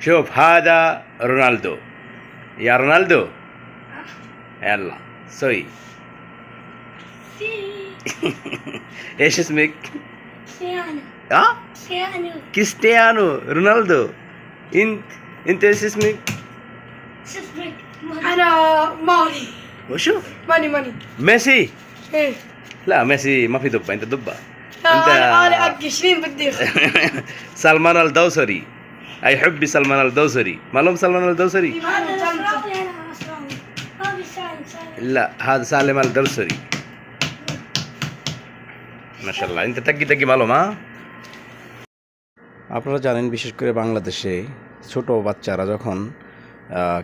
شوف هذا رونالدو. يا رونالدو يلا سوي. ايش اسمك؟ كريستيانو. ها؟ كريستيانو. كريستيانو رونالدو. انت ايش اسمك؟ اسمك انا ماني وشو؟ ماني ميسي. ايه لا ميسي ما في دبة، انت دبة. لا انت انا ابقى 20 بالديخ. سلمان الدوسري. اي حبي سلمان الدوسري. معلوم سلمان الدوسري؟ هذا نصراوي انا نصراوي. ما في سالم. لا هذا سالم الدوسري. মাশাআল্লাহ انت تقي معلوم হ্যাঁ। আপনারা জানেন বিশেষ করে বাংলাদেশে ছোট বাচ্চারা যখন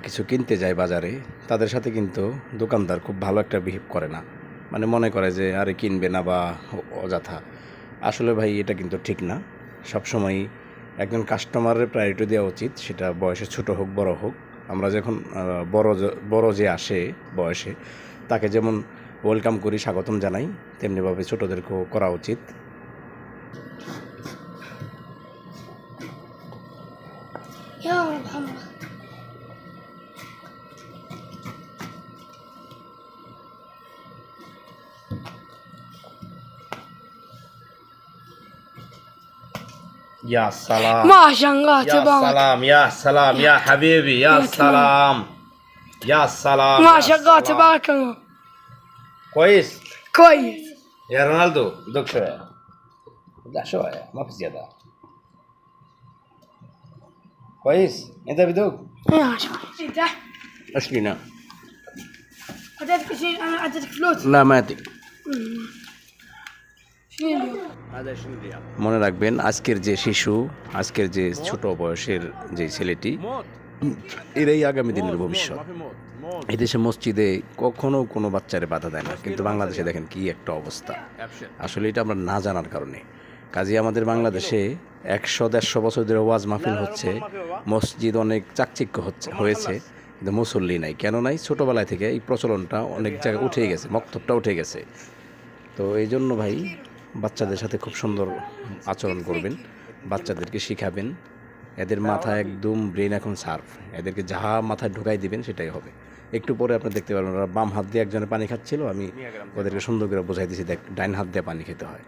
কিছু কিনতে যায় বাজারে, তাদের সাথে কিন্তু দোকানদার খুব ভালো একটা বিহেভ করে না, মানে মনে করে যে আরে কিনবে না বা অযথা। আসলে ভাই এটা কিন্তু ঠিক না। সবসময় একজন কাস্টমারের প্রায়োরিটি দেওয়া উচিত, সেটা বয়সে ছোট হোক বড় হোক। আমরা যখন বড় যে আসে বয়সে, তাকে যেমন ওয়েলকাম করি, স্বাগতম জানাই, তেমনিভাবে ছোটদেরকেও করা উচিত। يا محمد. يا سلام ما شاء الله يا تبارك. سلام يا سلام يا حبيبي يا سلام يا سلام ما يا شاء الله سلام. تبارك الله. كويس كويس. يا رونالدو دوق شوية. لا شوية ما في زيادة. كويس انت بدوق يا شوي انت اشلينا. اعطيتك شيء، انا اعطيتك فلوس. لا ما ادري شنو اليوم؟ هذا 20 ريال. মনে রাখবেন আজকের যে শিশু, আজকের যে ছোট বয়সের যে ছেলেটি, এরাই আগামী দিনের ভবিষ্যৎ। এই দেশে মসজিদে কখনো কোনো বাচ্চারে বাধা দেয় না, কিন্তু বাংলাদেশে দেখেন কি একটা অবস্থা। আসলে এটা আমরা না জানার কারণে। কাজেই আমাদের বাংলাদেশে 100-150 বছর ধরে ওয়াজ মাহফিল হচ্ছে, মসজিদ অনেক চাকচিক্য হয়েছে, কিন্তু মুসল্লি নাই। কেন নাই? ছোটোবেলায় থেকে এই প্রচলনটা অনেক জায়গায় উঠে গেছে, মক্তবটা উঠে গেছে। তো এই জন্য ভাই বাচ্চাদের সাথে খুব সুন্দর আচরণ করবেন, বাচ্চাদেরকে শিখাবেন। এদের মাথায় একদম ব্রেন এখন সার্ফ, এদেরকে যাহা মাথায় ঢোকাই দিবেন সেটাই হবে। একটু পরে আপনি দেখতে পারবেন ওরা বাম হাত দিয়ে একজনে পানি খাচ্ছিল, আমি ওদেরকে সুন্দর করে বোঝাই দিয়েছি দেখ ডাইন হাত দিয়ে পানি খেতে হয়।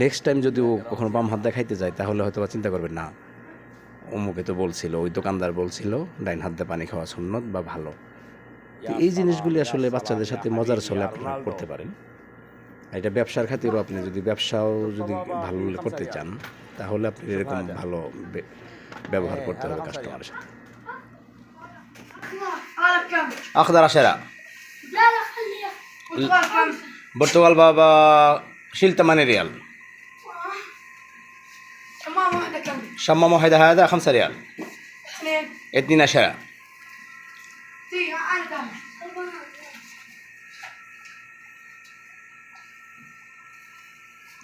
নেক্সট টাইম যদি ও কখনো বাম হাত দিয়ে খাইতে যায়, তাহলে হয়তো চিন্তা করবেন না অমুকে তো বলছিল, ওই দোকানদার বলছিল ডাইন হাত দিয়ে পানি খাওয়া সুন্নত বা ভালো। তো এই জিনিসগুলি আসলে বাচ্চাদের সাথে মজার ছলে আপনারা করতে পারেন। এটা ব্যবসার খাতিরও, আপনি যদি ব্যবসাও যদি ভালো করতে চান, তাহলে আপনি এরকম ভালো ব্যবহার করতে হবে কাস্টমারের সাথে। هذا كم؟ أخضر 10. لا لا خليها. برتقال كم؟ برتقال بابا شيل 8 ريال. تمام واحدة كم؟ شمام واحدة هذا 5 ريال. اثنين. 12. دقيقة انا كم؟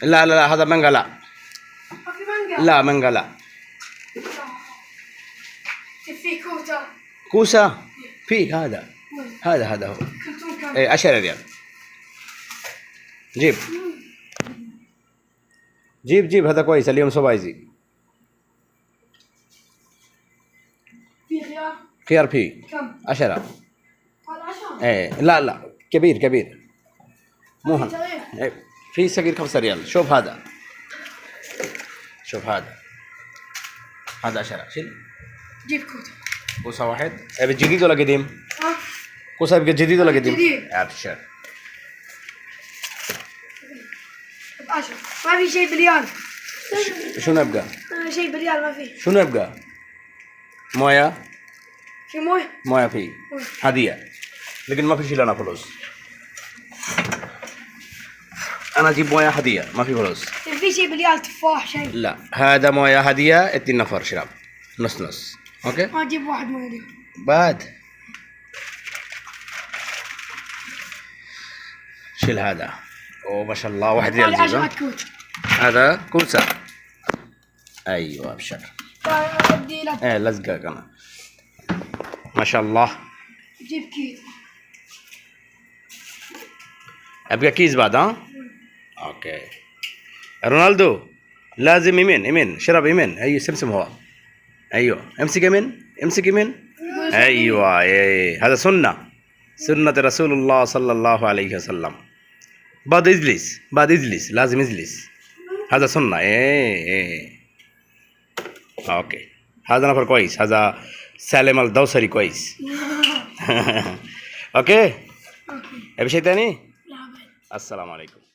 لا لا لا هذا مانجا لا. ما في مانجا؟ لا مانجا لا. في كوتا. كوسة في هذا هذا هو. كنتم كم؟ ايه 10 ريال. جيب جيب هذا كويس اليوم سبايزي. في خيار. خيار فيه كم؟ 10. هذا 10. ايه لا كبير مو هذا. صغير. ايه في صغير 5 ريال. شوف هذا هذا 10. شيل جيب كوتا. كوسة واحد. ابي جديد ولا قديم؟ ها؟ كوسة يبقى جديد ولا قديم؟ جديد. ابشر. 10. ما في شيء بريال. شنو يبقى؟ شيء بريال ما في. شنو يبقى؟ مويه في مويه. مويه فيه هدية، لكن ما في شيء لنا فلوس. انا اجيب مويه هدية، ما في فلوس. في شيء بريال تفاح شيء. لا هذا مويه هدية 2 نفر شراب نص. اوكي ما اجيب واحد مويه دي. بعد شيل هذا. اوه ما شاء الله 1 ريال. 10 كوت. هذا كوسة. ايوه ابشر. بدي لك. ايه لزقة كمان ما شاء الله. جيب كيس. ابقى كيس بعد ها. اوكي رونالدو لازم يمين شرب يمين. اي سمسم هو ايوه امسك يمين امسك يمين. ايوه هذا سنة رسول الله صلى الله عليه وسلم. بعد اجلس لازم اجلس. هذا سنة. اوكي هذا نفر كويس. هذا سالم الدوسري كويس. اوكي. اوكي ابي شيء ثاني؟ لا بد. السلام عليكم.